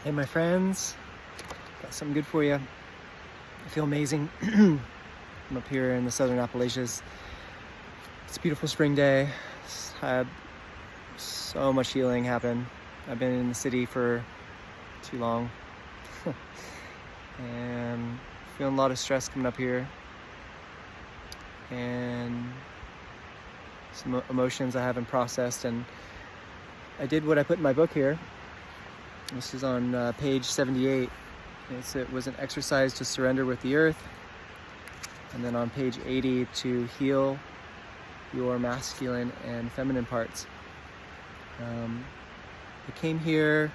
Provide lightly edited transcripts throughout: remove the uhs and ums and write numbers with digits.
Hey my friends, got something good for you. I feel amazing. I'm up here in the Southern Appalachians. It's a beautiful spring day. Had so much healing happen. I've been in the city for too long and feeling a lot of stress coming up here and some emotions I haven't processed, and I did what I put in my book here. This is on page 78. It was an exercise to surrender with the earth. And then on page 80, to heal your masculine and feminine parts. I came here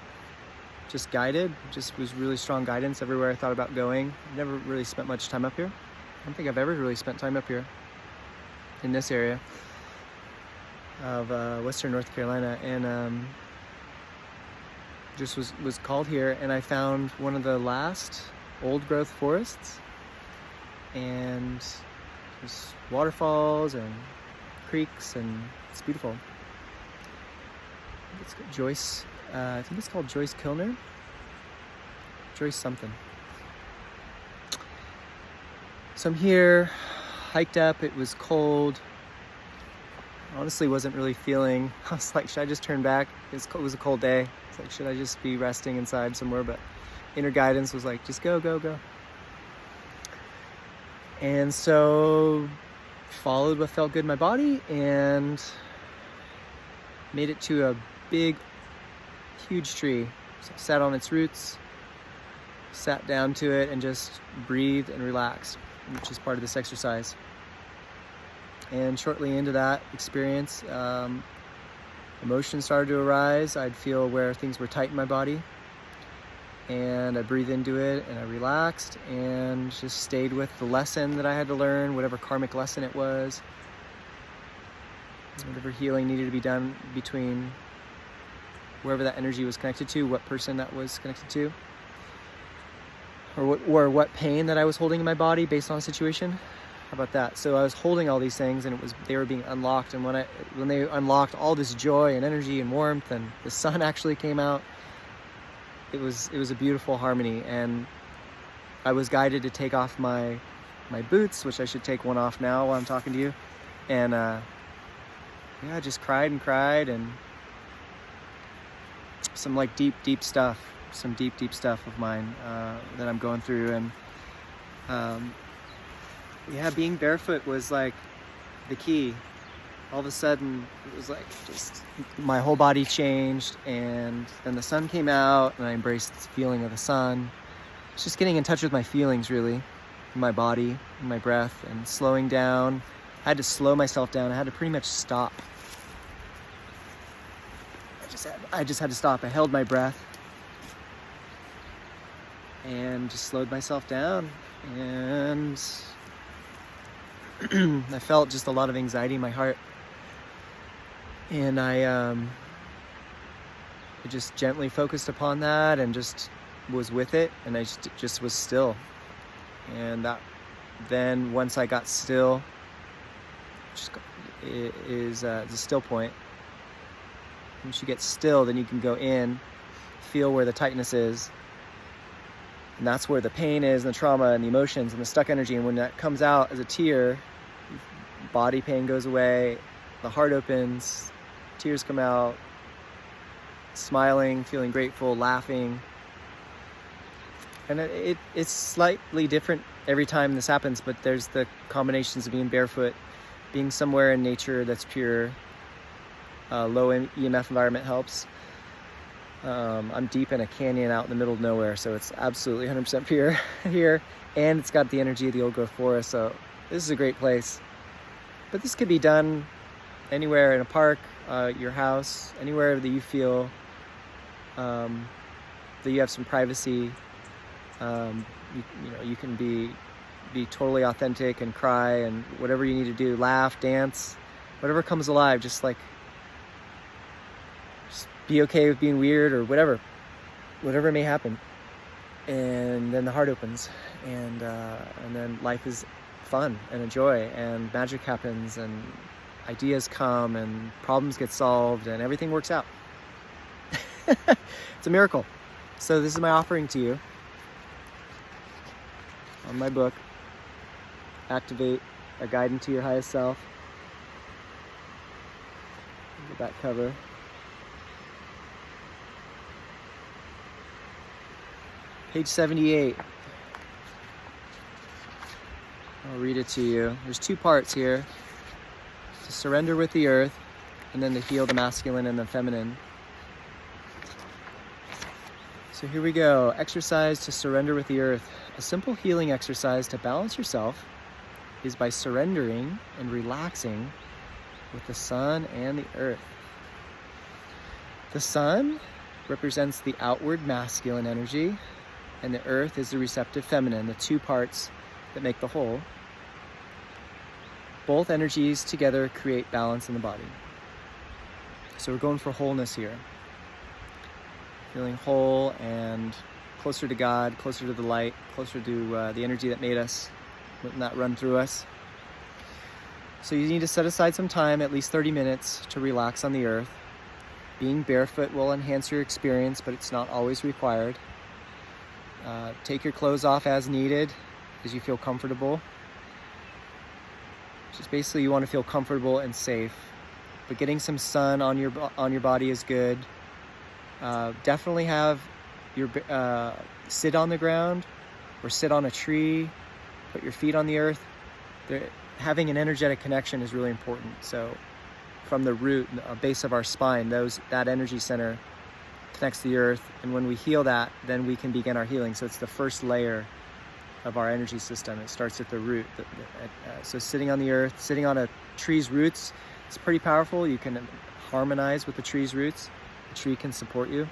just guided, just was really strong guidance everywhere I thought about going. I never really spent much time up here. I don't think I've ever really spent time up here in this area of Western North Carolina. And just was called here, and I found one of the last old growth forests, and there's waterfalls and creeks, and it's beautiful. It's Joyce, I think it's called Joyce Kilner, Joyce something. So I'm here, hiked up, it was cold. Honestly wasn't really feeling, I was like, should I just turn back? It was a cold day. It's like, should I just be resting inside somewhere? But inner guidance was like, just go. And so followed what felt good in my body and made it to a big, huge tree. So I sat on its roots, sat down to it, and just breathed and relaxed, which is part of this exercise. And shortly into that experience, emotions started to arise. I'd feel where things were tight in my body, and I breathed into it and I relaxed and just stayed with the lesson that I had to learn, whatever karmic lesson it was, whatever healing needed to be done between wherever that energy was connected to, what person that was connected to, or what pain that I was holding in my body based on the situation. How about that? So I was holding all these things, and they were being unlocked. And when they unlocked all this joy and energy and warmth, and the sun actually came out, it was a beautiful harmony. And I was guided to take off my boots, which I should take one off now while I'm talking to you. And I just cried, and some like deep stuff of mine that I'm going through. And being barefoot was like the key. All of a sudden, it was like just my whole body changed, and then the sun came out, and I embraced the feeling of the sun. It's just getting in touch with my feelings, really, in my body, in my breath, and slowing down. I had to slow myself down. I had to pretty much stop. I just had to stop. I held my breath and just slowed myself down, and I felt just a lot of anxiety in my heart, and I just gently focused upon that and just was with it, and I just was still. And then once I got still, is the still point. Once you get still, then you can go in, feel where the tightness is, and that's where the pain is, and the trauma and the emotions and the stuck energy. And when that comes out as a tear, body pain goes away, the heart opens, tears come out, smiling, feeling grateful, laughing. And it's slightly different every time this happens, but there's the combinations of being barefoot, being somewhere in nature that's pure. Low EMF environment helps. I'm deep in a canyon out in the middle of nowhere, so it's absolutely 100% pure here, and it's got the energy of the old growth forest, so this is a great place. But this could be done anywhere, in a park, your house, anywhere that you feel that you have some privacy. You can be totally authentic and cry and whatever you need to do, laugh, dance, whatever comes alive. Just be okay with being weird or whatever may happen. And then the heart opens, and then life is fun and a joy, and magic happens, and ideas come, and problems get solved, and everything works out. It's a miracle. So this is my offering to you on my book, Activate a Guide into Your Highest Self. The back cover. Page 78. I'll read it to you. There's 2 parts here. To surrender with the earth, and then to heal the masculine and the feminine. So here we go. Exercise to surrender with the earth. A simple healing exercise to balance yourself is by surrendering and relaxing with the sun and the earth. The sun represents the outward masculine energy, and the earth is the receptive feminine, the 2 parts that make the whole. Both energies together create balance in the body. So we're going for wholeness here. Feeling whole and closer to God, closer to the light, closer to the energy that made us, letting that run through us. So you need to set aside some time, at least 30 minutes, to relax on the earth. Being barefoot will enhance your experience, but it's not always required. Take your clothes off as needed, as you feel comfortable. Just basically you want to feel comfortable and safe. But getting some sun on your body is good. Definitely have your sit on the ground or sit on a tree. Put your feet on the earth. Having an energetic connection is really important. So from the root, base of our spine, that energy center connects to the earth, and when we heal that, then we can begin our healing. So it's the first layer of our energy system. It starts at the root. So sitting on the earth, sitting on a tree's roots, it's pretty powerful. You can harmonize with the tree's roots. The tree can support you.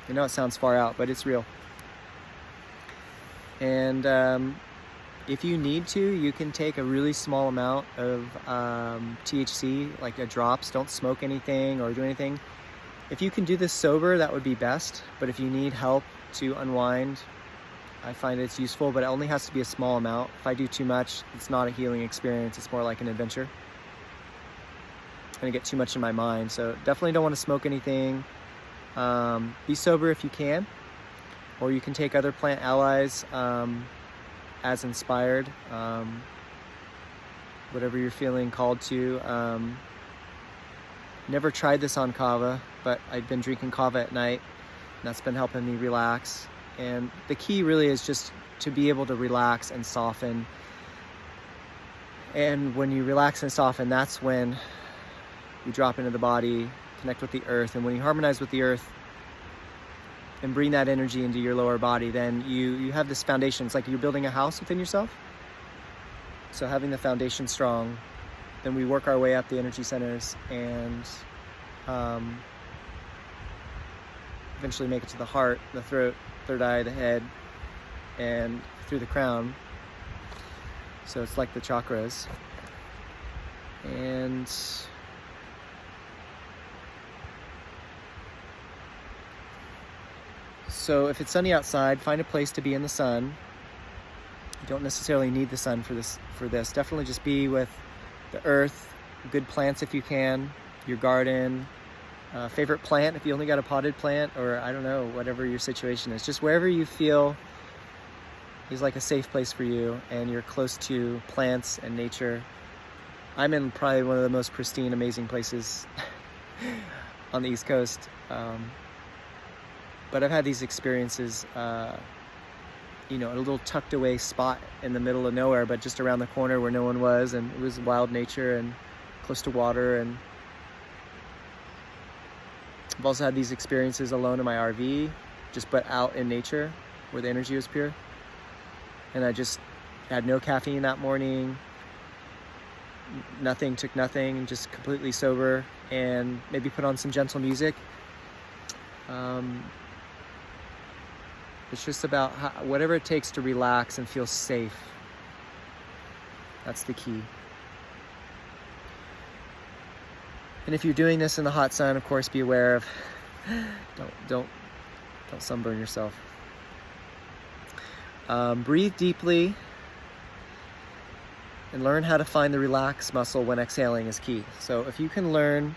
I know it sounds far out, but it's real. And if you need to, you can take a really small amount of THC, like drops. Don't smoke anything or do anything. If you can do this sober, that would be best. But if you need help to unwind, I find it's useful, but it only has to be a small amount. If I do too much, it's not a healing experience. It's more like an adventure. I'm gonna get too much in my mind. So definitely don't want to smoke anything. Be sober if you can, or you can take other plant allies as inspired, whatever you're feeling called to. Never tried this on kava, but I've been drinking kava at night, and that's been helping me relax. And the key really is just to be able to relax and soften. And when you relax and soften, that's when you drop into the body, connect with the earth. And when you harmonize with the earth and bring that energy into your lower body, then you have this foundation. It's like you're building a house within yourself. So having the foundation strong, then we work our way up the energy centers and eventually make it to the heart, the throat, third eye, the head, and through the crown. So it's like the chakras. And so if it's sunny outside, find a place to be in the sun. You don't necessarily need the sun for this. Definitely just be with the earth, good plants if you can, your garden, favorite plant if you only got a potted plant, or I don't know, whatever your situation is. Just wherever you feel is like a safe place for you and you're close to plants and nature. I'm in probably one of the most pristine, amazing places on the East Coast. But I've had these experiences, a little tucked away spot in the middle of nowhere, but just around the corner where no one was, and it was wild nature and close to water. And I've also had these experiences alone in my RV, but out in nature where the energy was pure. And I just had no caffeine that morning, took nothing, just completely sober, and maybe put on some gentle music. It's just about whatever it takes to relax and feel safe. That's the key. And if you're doing this in the hot sun, of course, be aware of don't sunburn yourself. Breathe deeply and learn how to find the relax muscle when exhaling is key. So if you can learn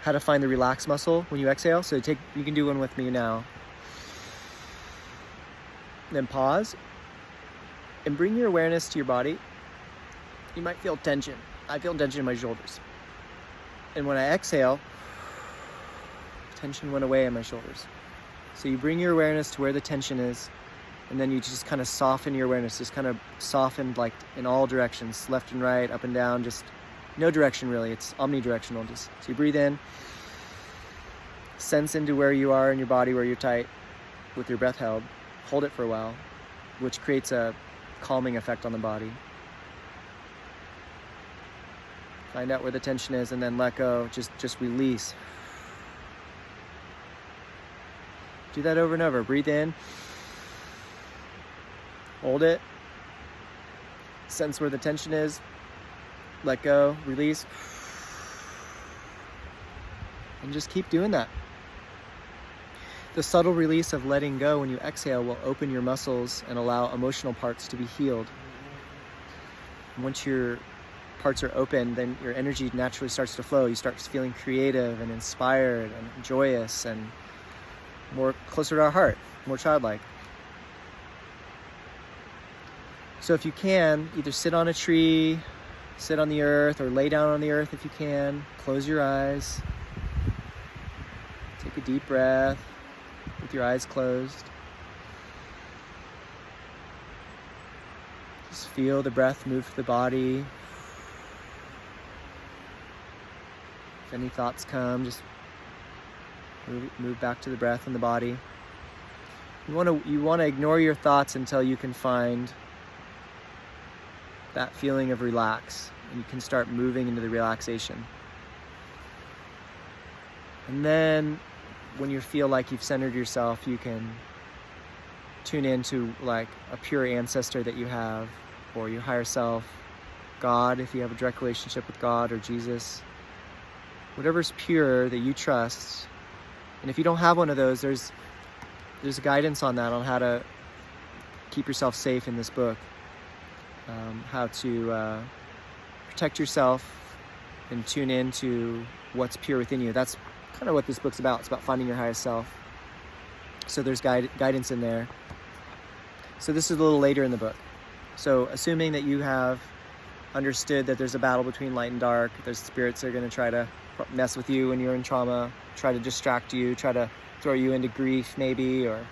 how to find the relax muscle when you exhale, so you can do one with me now. Then pause and bring your awareness to your body. You might feel tension. I feel tension in my shoulders. And when I exhale, tension went away in my shoulders. So you bring your awareness to where the tension is, and then you just kind of soften your awareness, just kind of softened like in all directions, left and right, up and down, just no direction really. It's omnidirectional. So you breathe in, sense into where you are in your body, where you're tight with your breath held. Hold it for a while, which creates a calming effect on the body. Find out where the tension is and then let go. Just release. Do that over and over. Breathe in. Hold it. Sense where the tension is. Let go. Release. And just keep doing that. The subtle release of letting go when you exhale will open your muscles and allow emotional parts to be healed. And once your parts are open, then your energy naturally starts to flow. You start feeling creative and inspired and joyous and more closer to our heart, more childlike. So if you can, either sit on a tree, sit on the earth, or lay down on the earth if you can. Close your eyes. Take a deep breath with your eyes closed. Just feel the breath move through the body. If any thoughts come, just move back to the breath and the body. You want to ignore your thoughts until you can find that feeling of relax, and you can start moving into the relaxation. And then when you feel like you've centered yourself, you can tune into like a pure ancestor that you have, or your higher self, God, if you have a direct relationship with God or Jesus. Whatever's pure that you trust. And if you don't have one of those, there's guidance on that, on how to keep yourself safe in this book. How to protect yourself and tune into what's pure within you. That's kind of what this book's about. It's about finding your highest self. So there's guidance in there. So this is a little later in the book. So assuming that you have understood that there's a battle between light and dark, there's spirits that are going to try to mess with you when you're in trauma, try to distract you, try to throw you into grief maybe, or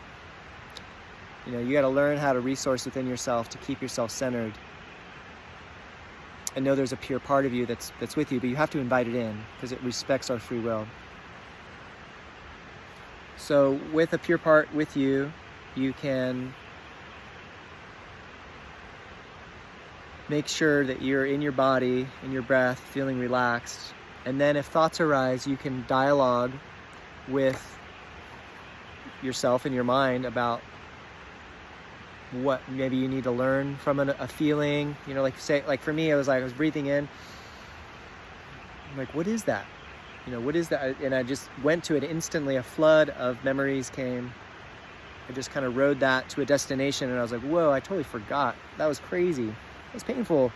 you got to learn how to resource within yourself to keep yourself centered. And know there's a pure part of you that's with you, but you have to invite it in because it respects our free will. So with a pure part with you, you can make sure that you're in your body, in your breath, feeling relaxed. And then if thoughts arise, you can dialogue with yourself in your mind about what maybe you need to learn from a feeling. Like for me, I was breathing in. I'm like, what is that? What is that? And I just went to it instantly. A flood of memories came. I just kind of rode that to a destination, and I was like, whoa, I totally forgot. That was crazy. It was painful.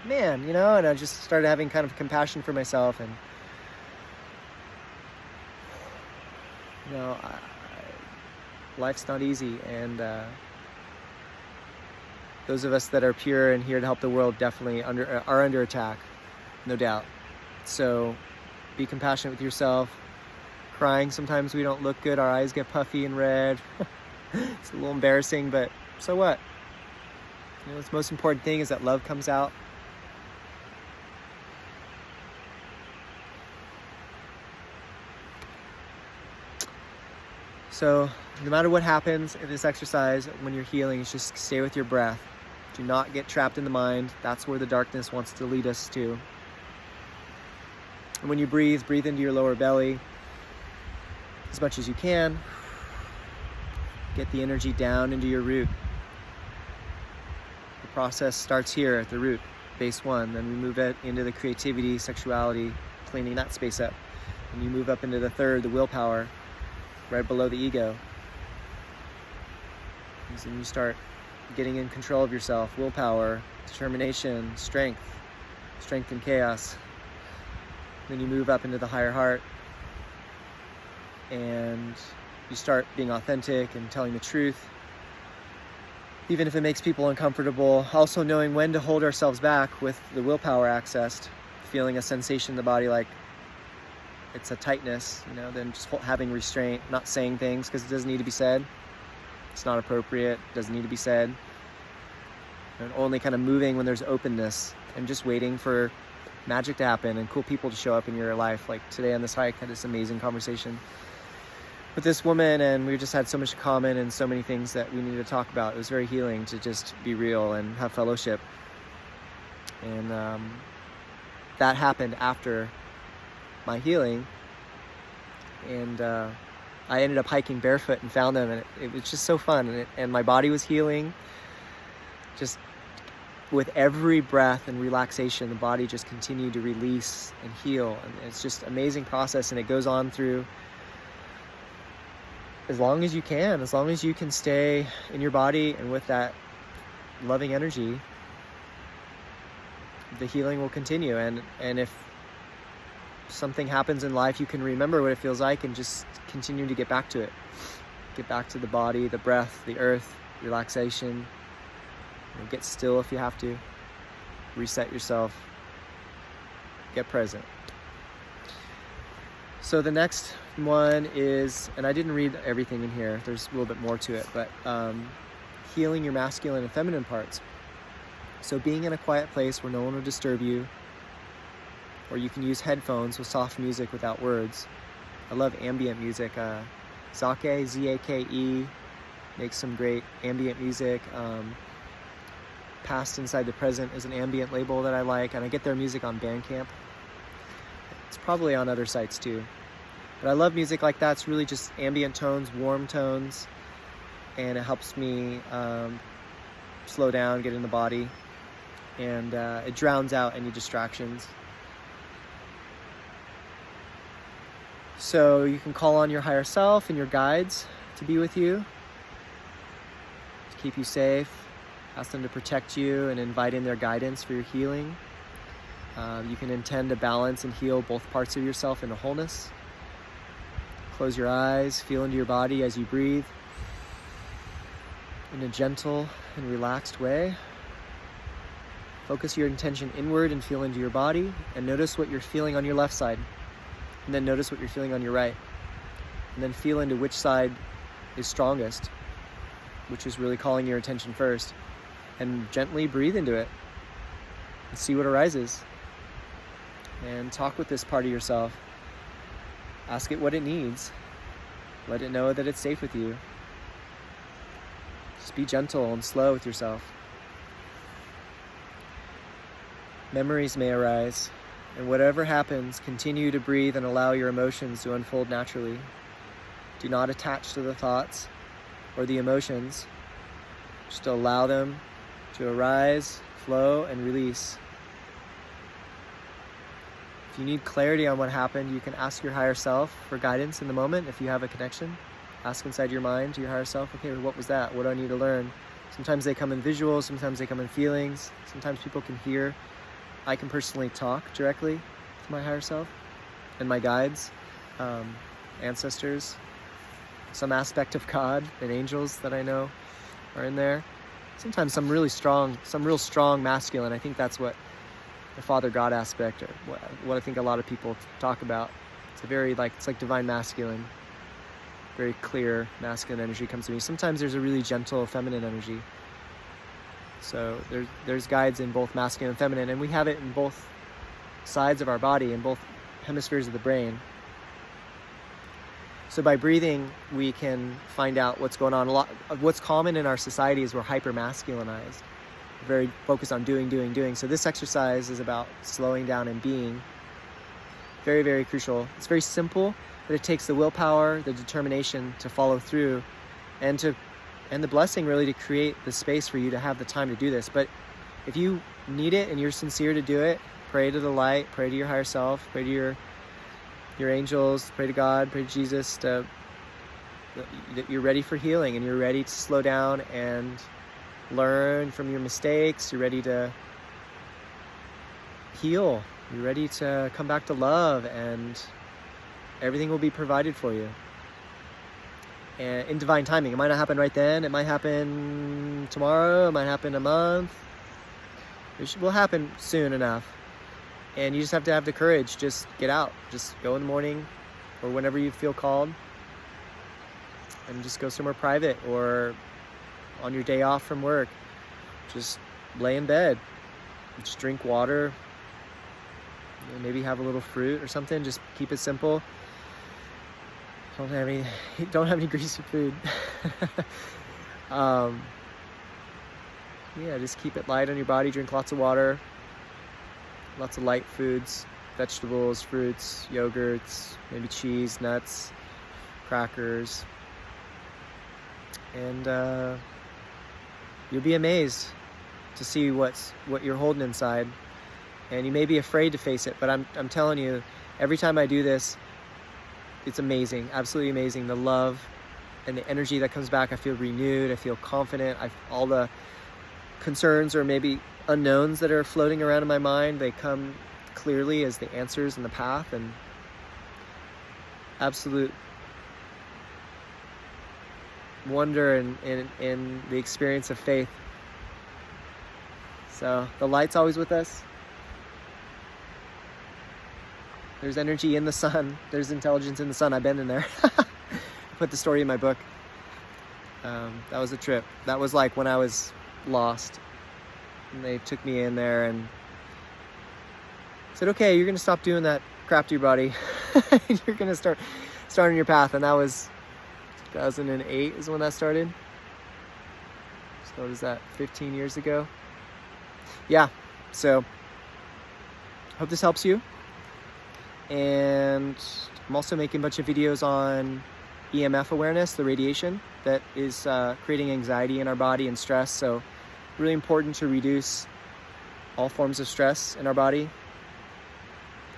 Man, and I just started having kind of compassion for myself, and life's not easy, and those of us that are pure and here to help the world definitely are under attack, no doubt. So be compassionate with yourself. Crying, sometimes we don't look good. Our eyes get puffy and red. It's a little embarrassing, but so what? The most important thing is that love comes out. So no matter what happens in this exercise, when you're healing, just stay with your breath. Do not get trapped in the mind. That's where the darkness wants to lead us to. And when you breathe into your lower belly as much as you can. Get the energy down into your root. The process starts here at the root, base 1. Then we move it into the creativity, sexuality, cleaning that space up. And you move up into the 3rd, the willpower, right below the ego. And so you start getting in control of yourself, willpower, determination, strength and chaos. Then you move up into the higher heart, and you start being authentic and telling the truth. even if it makes people uncomfortable. Also knowing when to hold ourselves back with the willpower accessed, feeling a sensation in the body like it's a tightness, then just having restraint, not saying things because it doesn't need to be said. It's not appropriate, doesn't need to be said. And only kind of moving when there's openness and just waiting for magic to happen and cool people to show up in your life. Like today on this hike, I had this amazing conversation with this woman, and we just had so much in common and so many things that we needed to talk about. It was very healing to just be real and have fellowship. And that happened after my healing. And I ended up hiking barefoot and found them, and it was just so fun. And my body was healing. Just with every breath and relaxation, the body just continued to release and heal. And it's just an amazing process, and it goes on through as long as you can stay in your body and with that loving energy, the healing will continue. And if something happens in life, you can remember what it feels like and just continue to get back to it. Get back to the body, the breath, the earth, relaxation. Get still if you have to. Reset yourself. Get present. So the next one is, and I didn't read everything in here, there's a little bit more to it, but healing your masculine and feminine parts. So being in a quiet place where no one will disturb you, or you can use headphones with soft music without words. I love ambient music. Zake, Z-A-K-E, makes some great ambient music. Past Inside the Present is an ambient label that I like, and I get their music on Bandcamp. It's probably on other sites too. But I love music like that. It's really just ambient tones, warm tones, and it helps me slow down, get in the body, and it drowns out any distractions. So you can call on your higher self and your guides to be with you, to keep you safe, ask them to protect you, and invite in their guidance for your healing. You can intend to balance and heal both parts of yourself into wholeness. Close your eyes, feel into your body as you breathe in a gentle and relaxed way. Focus your intention inward and feel into your body, and notice what you're feeling on your left side. And then notice what you're feeling on your right. And then feel into which side is strongest, which is really calling your attention first. And gently breathe into it and see what arises. And talk with this part of yourself. Ask it what it needs. Let it know that it's safe with you. Just be gentle and slow with yourself. Memories may arise, and whatever happens, continue to breathe and allow your emotions to unfold naturally. Do not attach to the thoughts or the emotions. Just allow them to arise, flow, and release. If you need clarity on what happened, you can ask your higher self for guidance in the moment. If you have a connection, ask inside your mind to your higher self, okay, what was that? What do I need to learn? Sometimes they come in visuals, sometimes they come in feelings, sometimes people can hear. I can personally talk directly to my higher self and my guides, ancestors, some aspect of God and angels that I know are in there. Sometimes some real strong masculine. I think that's what the Father God aspect, or what I think a lot of people talk about. It's a very it's like divine masculine, very clear masculine energy comes to me. Sometimes there's a really gentle feminine energy. So there's guides in both masculine and feminine, and we have it in both sides of our body, in both hemispheres of the brain. So by breathing, we can find out what's going on. A lot of what's common in our society is we're hyper-masculinized. We're very focused on doing. So this exercise is about slowing down and being. Very, very crucial. It's very simple, but it takes the willpower, the determination to follow through, and the blessing really to create the space for you to have the time to do this. But if you need it and you're sincere to do it, pray to the light, pray to your higher self, pray to your angels, pray to God, pray to Jesus, that you're ready for healing and you're ready to slow down and learn from your mistakes. You're ready to heal. You're ready to come back to love, and everything will be provided for you. and in divine timing. It might not happen right then. It might happen tomorrow. It might happen a month. It will happen soon enough. And you just have to have the courage. Just get out. Just go in the morning or whenever you feel called. And just go somewhere private, or on your day off from work. Just lay in bed. Just drink water. Maybe have a little fruit or something. Just keep it simple. Don't have any greasy food. Yeah, just keep it light on your body. Drink lots of water. Lots of light foods, vegetables, fruits, yogurts, maybe cheese, nuts, crackers. And you'll be amazed to see what you're holding inside. And you may be afraid to face it, but I'm telling you, every time I do this, it's amazing, absolutely amazing. The love and the energy that comes back, I feel renewed, I feel confident. All the concerns or maybe unknowns that are floating around in my mind, they come clearly as the answers in the path, and absolute wonder in the experience of faith. So the light's always with us. There's energy in the sun. There's intelligence in the sun. I've been in there. I put the story in my book. That was a trip. That was like when I was lost. And they took me in there and said, okay, you're going to stop doing that crap to your body. You're going to start on your path. And that was 2008 is when that started. So what is that, 15 years ago? Yeah, so hope this helps you. And I'm also making a bunch of videos on EMF awareness, the radiation that is creating anxiety in our body and stress. So really important to reduce all forms of stress in our body.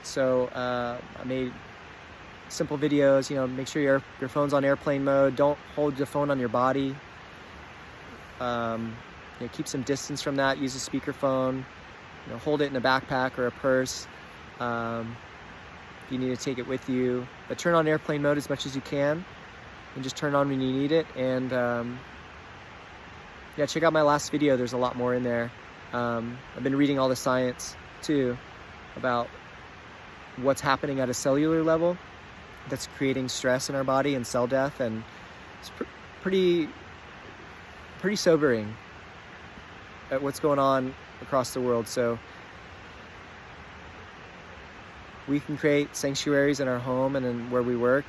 So I made simple videos, make sure your phone's on airplane mode. Don't hold the phone on your body. Keep some distance from that. Use a speakerphone. Hold it in a backpack or a purse. If you need to take it with you, but turn on airplane mode as much as you can, and just turn on when you need it. And yeah, check out my last video. There's a lot more in there. I've been reading all the science too about what's happening at a cellular level that's creating stress in our body and cell death, and it's pretty sobering at what's going on across the world. So we can create sanctuaries in our home and in where we work,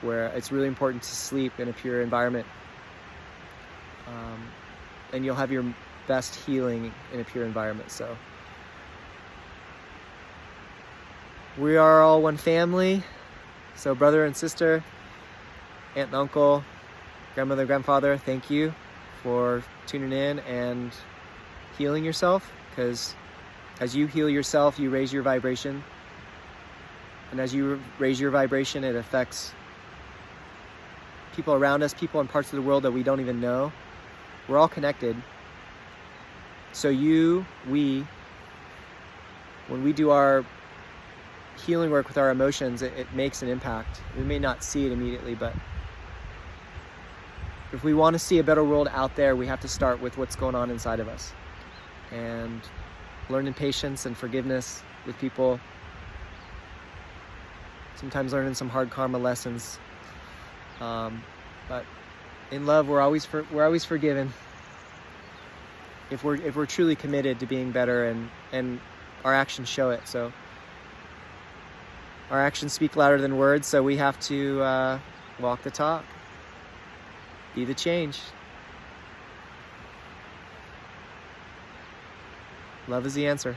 where it's really important to sleep in a pure environment. And you'll have your best healing in a pure environment. So we are all one family. So brother and sister, aunt and uncle, grandmother, grandfather, thank you for tuning in and healing yourself, because as you heal yourself, you raise your vibration. And as you raise your vibration, it affects people around us, people in parts of the world that we don't even know. We're all connected. So when we do our healing work with our emotions, it makes an impact. We may not see it immediately, but if we want to see a better world out there, we have to start with what's going on inside of us. And learning patience and forgiveness with people. Sometimes learning some hard karma lessons. But in love, we're always forgiven. If we're truly committed to being better, and our actions show it. So our actions speak louder than words. So we have to walk the talk. Be the change. Love is the answer.